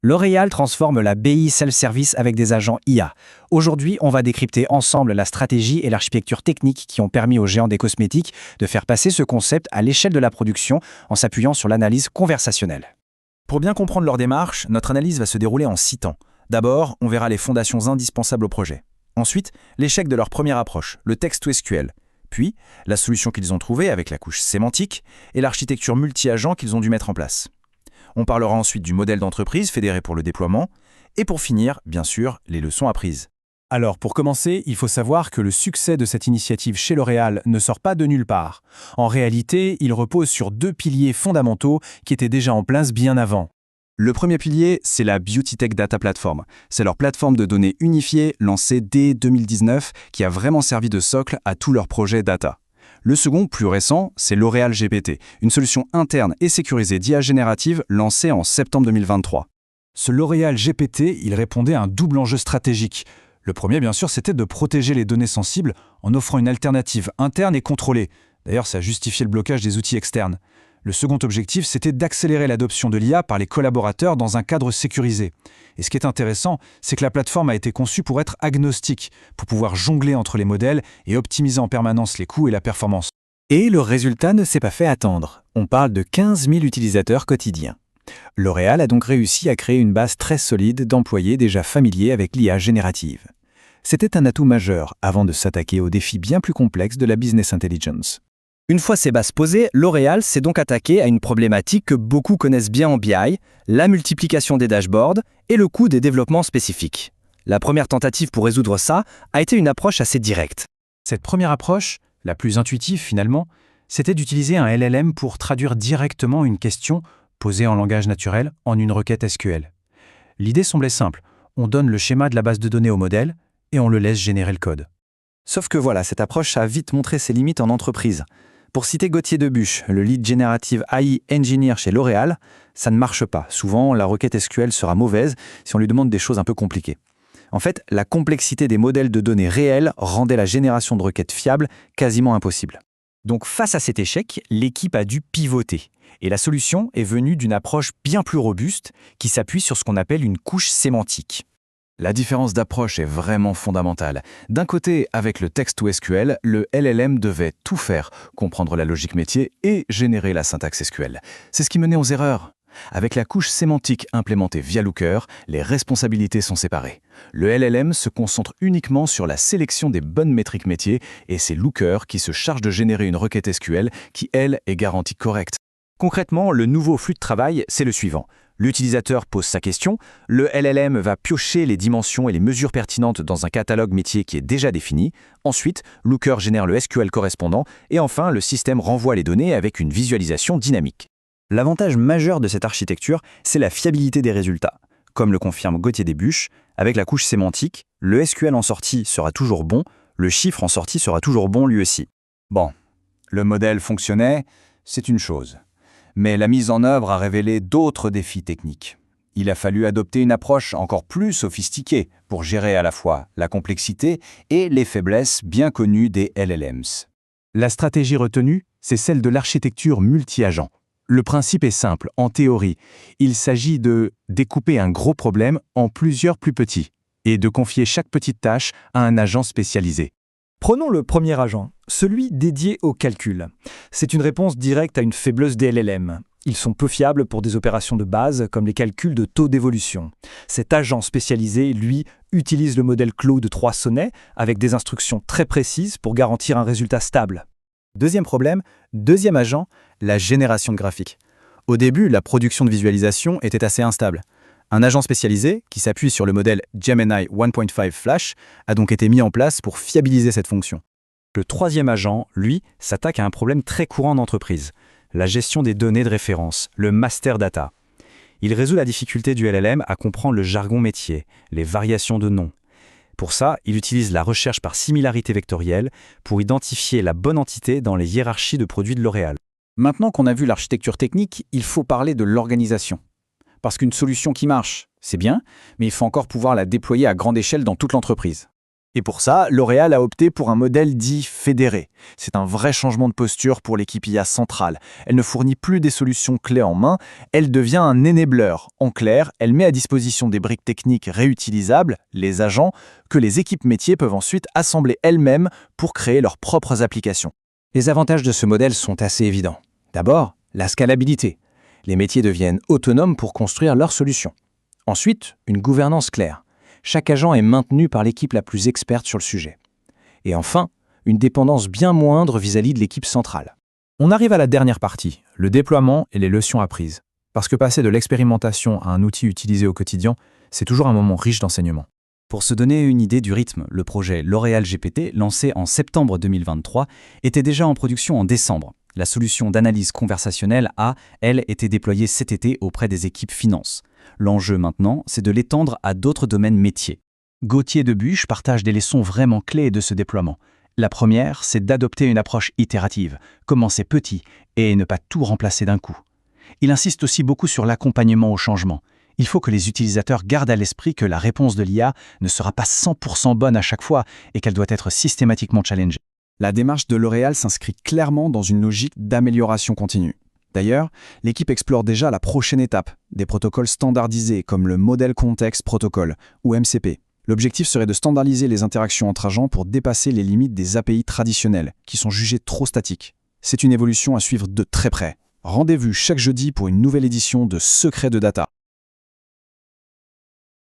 L'Oréal transforme la BI Self-Service avec des agents IA. Aujourd'hui, on va décrypter ensemble la stratégie et l'architecture technique qui ont permis aux géants des cosmétiques de faire passer ce concept à l'échelle de la production en s'appuyant sur l'analyse conversationnelle. Pour bien comprendre leur démarche, notre analyse va se dérouler en 6 temps. D'abord, on verra les fondations indispensables au projet. Ensuite, l'échec de leur première approche, le text-to-SQL. Puis, la solution qu'ils ont trouvée avec la couche sémantique et l'architecture multi-agents qu'ils ont dû mettre en place. On parlera ensuite du modèle d'entreprise fédéré pour le déploiement. Et pour finir, bien sûr, les leçons apprises. Alors, pour commencer, il faut savoir que le succès de cette initiative chez L'Oréal ne sort pas de nulle part. En réalité, il repose sur 2 piliers fondamentaux qui étaient déjà en place bien avant. Le premier pilier, c'est la Beauty Tech Data Platform. C'est leur plateforme de données unifiée lancée dès 2019 qui a vraiment servi de socle à tous leurs projets data. Le second, plus récent, c'est L'Oréal GPT, une solution interne et sécurisée d'IA générative lancée en septembre 2023. Ce L'Oréal GPT, il répondait à un double enjeu stratégique. Le premier, bien sûr, c'était de protéger les données sensibles en offrant une alternative interne et contrôlée. D'ailleurs, ça a justifié le blocage des outils externes. Le second objectif, c'était d'accélérer l'adoption de l'IA par les collaborateurs dans un cadre sécurisé. Et ce qui est intéressant, c'est que la plateforme a été conçue pour être agnostique, pour pouvoir jongler entre les modèles et optimiser en permanence les coûts et la performance. Et le résultat ne s'est pas fait attendre. On parle de 15 000 utilisateurs quotidiens. L'Oréal a donc réussi à créer une base très solide d'employés déjà familiers avec l'IA générative. C'était un atout majeur avant de s'attaquer aux défis bien plus complexes de la business intelligence. Une fois ces bases posées, L'Oréal s'est donc attaqué à une problématique que beaucoup connaissent bien en BI, la multiplication des dashboards et le coût des développements spécifiques. La première tentative pour résoudre ça a été une approche assez directe. Cette première approche, la plus intuitive finalement, c'était d'utiliser un LLM pour traduire directement une question posée en langage naturel en une requête SQL. L'idée semblait simple, on donne le schéma de la base de données au modèle et on le laisse générer le code. Sauf que voilà, cette approche a vite montré ses limites en entreprise. Pour citer Gauthier Debuche, le lead générative AI engineer chez L'Oréal, ça ne marche pas. Souvent, la requête SQL sera mauvaise si on lui demande des choses un peu compliquées. En fait, la complexité des modèles de données réels rendait la génération de requêtes fiables quasiment impossible. Donc face à cet échec, l'équipe a dû pivoter. Et la solution est venue d'une approche bien plus robuste qui s'appuie sur ce qu'on appelle une couche sémantique. La différence d'approche est vraiment fondamentale. D'un côté, avec le text-to-SQL, le LLM devait tout faire, comprendre la logique métier et générer la syntaxe SQL. C'est ce qui menait aux erreurs. Avec la couche sémantique implémentée via Looker, les responsabilités sont séparées. Le LLM se concentre uniquement sur la sélection des bonnes métriques métiers et c'est Looker qui se charge de générer une requête SQL qui, elle, est garantie correcte. Concrètement, le nouveau flux de travail, c'est le suivant. L'utilisateur pose sa question, le LLM va piocher les dimensions et les mesures pertinentes dans un catalogue métier qui est déjà défini. Ensuite, Looker génère le SQL correspondant et enfin, le système renvoie les données avec une visualisation dynamique. L'avantage majeur de cette architecture, c'est la fiabilité des résultats. Comme le confirme Gauthier Debuche, avec la couche sémantique, le SQL en sortie sera toujours bon, le chiffre en sortie sera toujours bon lui aussi. Bon, le modèle fonctionnait, c'est une chose. Mais la mise en œuvre a révélé d'autres défis techniques. Il a fallu adopter une approche encore plus sophistiquée pour gérer à la fois la complexité et les faiblesses bien connues des LLMs. La stratégie retenue, c'est celle de l'architecture multi-agent. Le principe est simple, en théorie. Il s'agit de découper un gros problème en plusieurs plus petits et de confier chaque petite tâche à un agent spécialisé. Prenons le premier agent, celui dédié au calcul. C'est une réponse directe à une faiblesse des LLM. Ils sont peu fiables pour des opérations de base comme les calculs de taux d'évolution. Cet agent spécialisé, lui, utilise le modèle Claude de 3 sonnets avec des instructions très précises pour garantir un résultat stable. Deuxième problème, deuxième agent, la génération de graphiques. Au début, la production de visualisation était assez instable. Un agent spécialisé, qui s'appuie sur le modèle Gemini 1.5 Flash, a donc été mis en place pour fiabiliser cette fonction. Le troisième agent, lui, s'attaque à un problème très courant en entreprise, la gestion des données de référence, le master data. Il résout la difficulté du LLM à comprendre le jargon métier, les variations de noms. Pour ça, il utilise la recherche par similarité vectorielle pour identifier la bonne entité dans les hiérarchies de produits de L'Oréal. Maintenant qu'on a vu l'architecture technique, il faut parler de l'organisation. Parce qu'une solution qui marche, c'est bien, mais il faut encore pouvoir la déployer à grande échelle dans toute l'entreprise. Et pour ça, L'Oréal a opté pour un modèle dit fédéré. C'est un vrai changement de posture pour l'équipe IA centrale. Elle ne fournit plus des solutions clés en main, elle devient un enabler. En clair, elle met à disposition des briques techniques réutilisables, les agents, que les équipes métiers peuvent ensuite assembler elles-mêmes pour créer leurs propres applications. Les avantages de ce modèle sont assez évidents. D'abord, la scalabilité. Les métiers deviennent autonomes pour construire leurs solutions. Ensuite, une gouvernance claire. Chaque agent est maintenu par l'équipe la plus experte sur le sujet. Et enfin, une dépendance bien moindre vis-à-vis de l'équipe centrale. On arrive à la dernière partie, le déploiement et les leçons apprises. Parce que passer de l'expérimentation à un outil utilisé au quotidien, c'est toujours un moment riche d'enseignement. Pour se donner une idée du rythme, le projet L'Oréal GPT, lancé en septembre 2023, était déjà en production en décembre. La solution d'analyse conversationnelle a, elle, été déployée cet été auprès des équipes finance. L'enjeu maintenant, c'est de l'étendre à d'autres domaines métiers. Gauthier Debuche partage des leçons vraiment clés de ce déploiement. La première, c'est d'adopter une approche itérative, commencer petit et ne pas tout remplacer d'un coup. Il insiste aussi beaucoup sur l'accompagnement au changement. Il faut que les utilisateurs gardent à l'esprit que la réponse de l'IA ne sera pas 100% bonne à chaque fois et qu'elle doit être systématiquement challengée. La démarche de L'Oréal s'inscrit clairement dans une logique d'amélioration continue. D'ailleurs, l'équipe explore déjà la prochaine étape, des protocoles standardisés comme le Model Context Protocol ou MCP. L'objectif serait de standardiser les interactions entre agents pour dépasser les limites des API traditionnelles, qui sont jugées trop statiques. C'est une évolution à suivre de très près. Rendez-vous chaque jeudi pour une nouvelle édition de Secrets de Data.